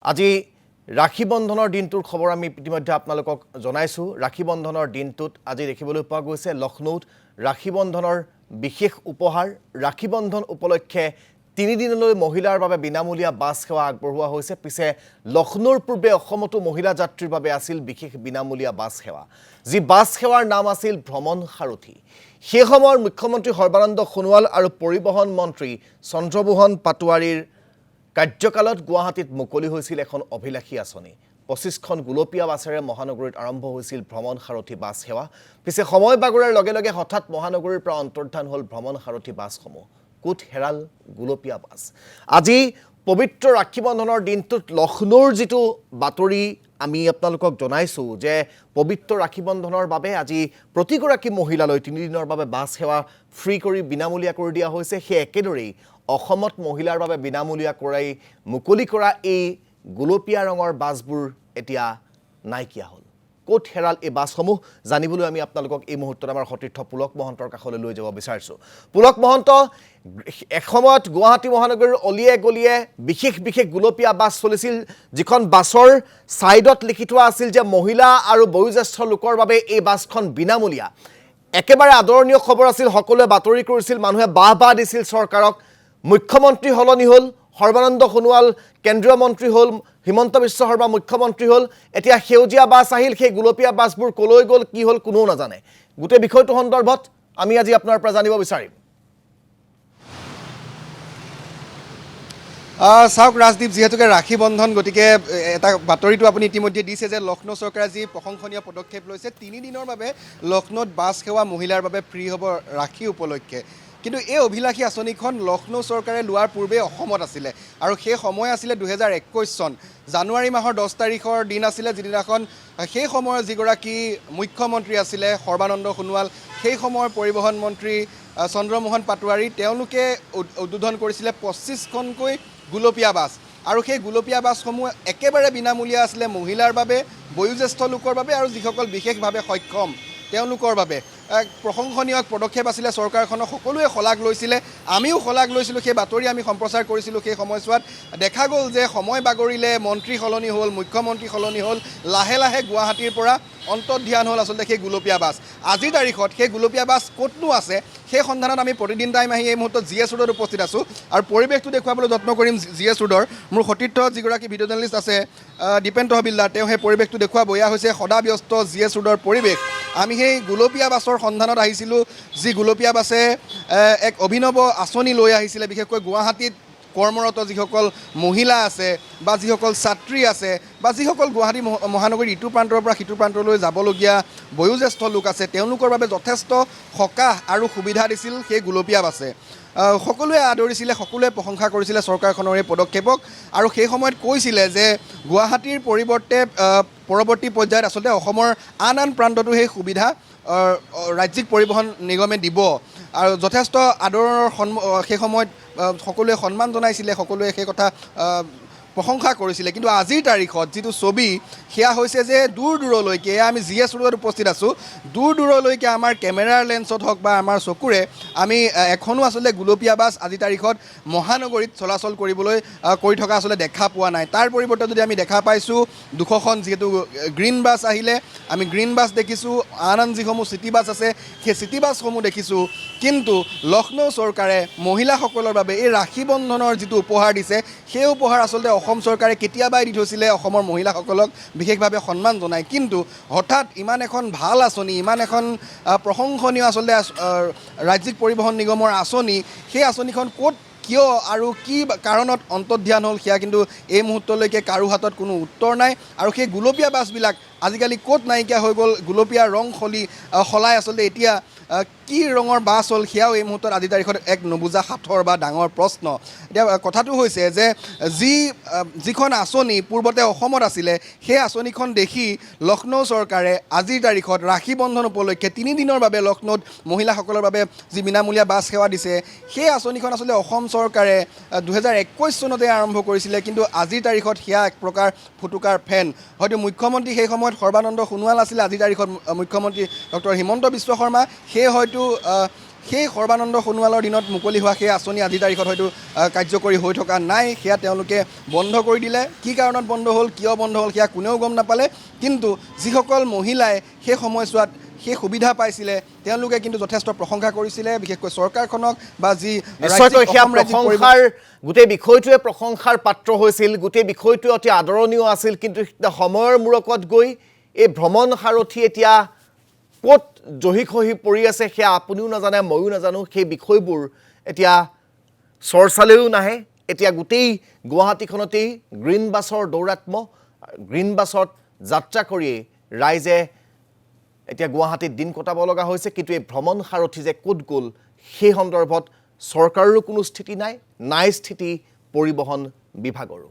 আজি ৰাখী বন্ধনৰ দিনটোৰ খবৰ আমি ইতিমধ্যে আপোনালোকক জনাইছো। ৰাখী বন্ধনৰ দিনটোত আজি দেখিবলৈ পোৱা গৈছে লক্ষ্ণৌত ৰাখী বন্ধনৰ বিশেষ উপহাৰ। ৰাখী বন্ধন উপলক্ষে 3 দিনলৈ মহিলাৰ বাবে বিনামূলীয়া বাছ সেৱা আগবঢ়োৱা হৈছে। পিছে লক্ষ্ণৌৰ পূৰ্বে অসমতো মহিলা যাত্ৰীৰ বাবে আছিল বিশেষ বিনামূলীয়া বাছ সেৱা, যি বাছ সেৱাৰ নাম আছিল ভ্ৰমণ সাৰথী। সেই সময়ৰ মুখ্যমন্ত্ৰী সৰ্বানন্দ সোণোৱাল আৰু পৰিবহণ মন্ত্ৰী চন্দ্ৰমোহন পাটোৱাৰীৰ কাৰ্যকালত গুৱাহাটীত মুকলি হৈছিল এখন অভিলাষী আঁচনি। 25খন গোলপীয়া বাছেৰে মহানগৰীত আৰম্ভ হৈছিল ভ্ৰমণ সাৰথী বাছ সেৱা। পিছে সময় বাগৰাৰ লগে লগে হঠাৎ মহানগৰীৰ পৰা অন্তৰ্ধান হ'ল ভ্ৰমণ সাৰথী বাছসমূহ। কোট হেৰাল গোলপীয়া বাছ। আজি পবিত্ৰ ৰাখী বন্ধনৰ দিনটোত লক্ষ্ণৌৰ যিটো বাতৰি আমি আপোনালোকক জনাইছো যে পবিত্ৰ ৰাখী বন্ধনৰ বাবে আজি প্ৰতিগৰাকী মহিলালৈ 3 দিনৰ বাবে বাছ সেৱা ফ্ৰী কৰি বিনামূলীয়া কৰি দিয়া হৈছে। সেই একেদৰেই অসমত মহিলাৰ বাবে বিনামূলীয়া কৰাই মুকলি কৰা এই গোলপীয়া ৰঙৰ বাছবোৰ এতিয়া নাইকিয়া হ'ল। কোট হেৰাল এই বাছসমূহ জানিবলৈ আমি আপোনালোকক এই মুহূৰ্তত আমাৰ সতীৰ্থ পুলক মহন্তৰ কাষলৈ লৈ যাব বিচাৰিছোঁ। পুলক মহন্ত, এসময়ত গুৱাহাটী মহানগৰীৰ অলিয়ে গলিয়ে বিশেষ বিশেষ গোলপীয়া বাছ চলিছিল, যিখন বাছৰ ছাইডত লিখি থোৱা আছিল যে মহিলা আৰু বয়োজ্যেষ্ঠ লোকৰ বাবে এই বাছখন বিনামূলীয়া। একেবাৰে আদৰণীয় খবৰ আছিল, সকলোৱে বাতৰি কৰিছিল, মানুহে বাহ দিছিল চৰকাৰক। মুখ্যমন্ত্ৰী সলনি হ'ল, সৰ্বানন্দ সোণোৱাল কেন্দ্ৰীয় মন্ত্ৰী হ'ল, হিমন্ত বিশ্ব শৰ্মা মুখ্যমন্ত্ৰী হ'ল। এতিয়া সেউজীয়া বাছ আহিল, সেই গোলপীয়া বাছবোৰ কলৈ গ'ল, কি হ'ল কোনেও নাজানে। গোটেই বিষয়টো সন্দৰ্ভত আমি আজি আপোনাৰ পৰা জানিব বিচাৰিম। চাওক ৰাজদীপ, যিহেতুকে ৰাখী বন্ধন, গতিকে এটা বাতৰিটো আপুনি ইতিমধ্যে দিছে যে লক্ষ্ণৌ চৰকাৰে যি প্ৰশংসনীয় পদক্ষেপ লৈছে, 3 দিনৰ বাবে লক্ষ্ণৌত বাছ সেৱা মহিলাৰ বাবে ফ্ৰী হ'ব ৰাখী উপলক্ষে। কিন্তু এই অভিলাষী আঁচনিখন লক্ষ্ণৌ চৰকাৰে লোৱাৰ পূৰ্বে অসমত আছিলে, আৰু সেই সময় আছিলে 2021 চন জানুৱাৰী মাহৰ 10 তাৰিখৰ দিন আছিলে, যিদিনাখন সেই সময়ৰ যিগৰাকী মুখ্যমন্ত্ৰী আছিলে সৰ্বানন্দ সোণোৱাল, সেই সময়ৰ পৰিবহণ মন্ত্ৰী চন্দ্ৰমোহন পাটোৱাৰী, তেওঁলোকে উদ্বোধন কৰিছিলে 25খনকৈ গোলপীয়া বাছ। আৰু সেই গোলপীয়া বাছসমূহ একেবাৰে বিনামূলীয়া আছিলে মহিলাৰ বাবে, বয়োজ্যেষ্ঠ লোকৰ বাবে আৰু যিসকল বিশেষভাৱে সক্ষম তেওঁলোকৰ বাবে। এক প্ৰশংসনীয় পদক্ষেপ আছিলে চৰকাৰখনক, সকলোৱে শলাগ লৈছিলে, আমিও শলাগ লৈছিলোঁ। সেই বাতৰি আমি সম্প্ৰচাৰ কৰিছিলোঁ। সেই সময়ছোৱাত দেখা গ'ল যে সময় বাগৰিলে, মন্ত্ৰী সলনি হ'ল, মুখ্যমন্ত্ৰী সলনি হ'ল, লাহে লাহে গুৱাহাটীৰ পৰা অন্তৰ্ধান হ'ল আচলতে সেই গোলপীয়া বাছ। আজিৰ তাৰিখত সেই গোলপীয়া বাছ ক'তনো আছে, সেই সন্ধানত আমি প্ৰতিদিন টাইম আহি এই মুহূৰ্তত GS ৰোডত উপস্থিত আছোঁ, আৰু পৰিৱেশটো দেখুৱাবলৈ যত্ন কৰিম GS ৰোডৰ। মোৰ সতীৰ্থ যিগৰাকী ভিডিঅ' জাৰ্নেলিষ্ট আছে দীপেন্দ্ৰ হবিলদাৰ, তেওঁ সেই পৰিৱেশটো দেখুৱাব। এয়া হৈছে সদাব্যস্ত GS ৰোডৰ পৰিৱেশ। আমি সেই গোলপীয়া বাছৰ সন্ধানত আহিছিলোঁ, যি গোলপীয়া বাছে এক অভিনৱ আঁচনি লৈ আহিছিলে, বিশেষকৈ গুৱাহাটীত কৰ্মৰত যিসকল মহিলা আছে বা যিসকল ছাত্ৰী আছে বা যিসকল গুৱাহাটী মহানগৰীৰ ইটো প্ৰান্তৰ পৰা সিটো প্ৰান্তলৈ যাবলগীয়া বয়োজ্যেষ্ঠ লোক আছে, তেওঁলোকৰ বাবে যথেষ্ট সকাহ আৰু সুবিধা দিছিল সেই গোলপীয়া বাছে। সকলোৱে আদৰিছিলে, সকলোৱে প্ৰশংসা কৰিছিলে চৰকাৰখনৰ এই পদক্ষেপক, আৰু সেই সময়ত কৈছিলে যে গুৱাহাটীৰ পৰিৱৰ্তে পৰৱৰ্তী পৰ্যায়ত আচলতে অসমৰ আন প্ৰান্ততো সেই সুবিধা ৰাজ্যিক পৰিবহণ নিগমে দিব। আৰু যথেষ্ট আদৰৰ সেই সময়ত সকলোৱে সন্মান জনাইছিলে, সকলোৱে সেই কথা প্ৰশংসা কৰিছিলে। কিন্তু আজিৰ তাৰিখত যিটো ছবি, সেয়া হৈছে যে দূৰ দূৰলৈকে, এয়া আমি GS ৰোডত উপস্থিত আছোঁ, দূৰ দূৰলৈকে আমাৰ কেমেৰাৰ লেন্সত হওক বা আমাৰ চকুৰে আমি এখনো আচলতে গোলপীয়া বাছ আজিৰ তাৰিখত মহানগৰীত চলাচল কৰি থকা আচলতে দেখা পোৱা নাই। তাৰ পৰিৱৰ্তে যদি আমি দেখা পাইছোঁ 200খন যিহেতু গ্ৰীণ বাছ আহিলে, আমি গ্ৰীণ বাছ দেখিছোঁ, আন যিসমূহ চিটি বাছ আছে সেই চিটি বাছসমূহ দেখিছোঁ। কিন্তু লক্ষ্ণৌ চৰকাৰে মহিলাসকলৰ বাবে এই ৰাখী বন্ধনৰ যিটো উপহাৰ দিছে, সেই উপহাৰ আচলতে অসম চৰকাৰে কেতিয়াবাই দি থৈছিলে অসমৰ মহিলাসকলক বিশেষভাৱে সন্মান জনায়। কিন্তু হঠাৎ ইমান এখন ভাল আঁচনি, ইমান এখন প্ৰশংসনীয় আচলতে ৰাজ্যিক পৰিবহণ নিগমৰ আঁচনি, সেই আঁচনিখন ক'ত, কিয় আৰু কি কাৰণত অন্তৰ্ধান হ'ল, সেয়া কিন্তু এই মুহূৰ্তলৈকে কাৰো হাতত কোনো উত্তৰ নাই। আৰু সেই গোলপীয়া বাছবিলাক আজিকালি ক'ত নাইকিয়া হৈ গ'ল, গোলপীয়া ৰং সলাই আচলতে এতিয়া কি ৰঙৰ বাছ হ'ল, সেয়াও এই মুহূৰ্তত আজিৰ তাৰিখত এক নুবুজা সাঁথৰ বা ডাঙৰ প্ৰশ্ন। এতিয়া কথাটো হৈছে যে যিখন আঁচনি পূৰ্বতে অসমত আছিলে, সেই আঁচনিখন দেখি লক্ষ্ণৌ চৰকাৰে আজিৰ তাৰিখত ৰাখী বন্ধন উপলক্ষে 3 দিনৰ বাবে লক্ষ্ণৌত মহিলাসকলৰ বাবে যি বিনামূলীয়া বাছ সেৱা দিছে, সেই আঁচনিখন আচলতে অসম চৰকাৰে 2021 চনতে আৰম্ভ কৰিছিলে। কিন্তু আজিৰ তাৰিখত সেয়া এক প্ৰকাৰ ফুটুকাৰ ফেন। হয়তো মুখ্যমন্ত্ৰী সেই সময়ত সৰ্বানন্দ সোণোৱাল আছিলে, আজিৰ তাৰিখত মুখ্যমন্ত্ৰী ডক্টৰ হিমন্ত বিশ্ব শৰ্মা, সেয়ে হয়তো সেই সৰ্বানন্দ সোণোৱালৰ দিনত মুকলি হোৱা সেই আঁচনি আজিৰ তাৰিখত হয়তো কাৰ্যকৰী হৈ থকা নাই। সেয়া তেওঁলোকে বন্ধ কৰি দিলে। কি কাৰণত বন্ধ হ'ল, কিয় বন্ধ হ'ল সেয়া কোনেও গম নাপালে। কিন্তু যিসকল মহিলাই সেই সময়ছোৱাত সেই সুবিধা পাইছিলে তেওঁলোকে কিন্তু যথেষ্ট প্ৰশংসা কৰিছিলে, বিশেষকৈ চৰকাৰখনক বা যি নিশ্চয়কৈ সেয়া প্ৰশংসাৰ গোটেই বিষয়টোৱে প্ৰশংসাৰ পাত্ৰ হৈছিল, গোটেই বিষয়টোৱে অতি আদৰণীয় আছিল। কিন্তু সময়ৰ মূৰকত গৈ এই ভ্ৰমণ সাৰথি এতিয়া ক'ত জহি খহি পৰি আছে সেয়া আপুনিও নাজানে, ময়ো নাজানো। সেই বিষয়বোৰ এতিয়া চৰ্চালৈও নাহে। এতিয়া গোটেই গুৱাহাটীখনতেই গ্ৰীণ বাছৰ দৌৰাত্ম্য, গ্ৰীণ বাছত যাত্ৰা কৰিয়েই ৰাইজে এতিয়া গুৱাহাটীত দিন কটাব লগা হৈছে। কিন্তু এই ভ্ৰমণ সাৰথি যে ক'ত গ'ল সেই সন্দৰ্ভত চৰকাৰৰো কোনো স্থিতি নাই স্থিতি পৰিবহণ বিভাগৰো।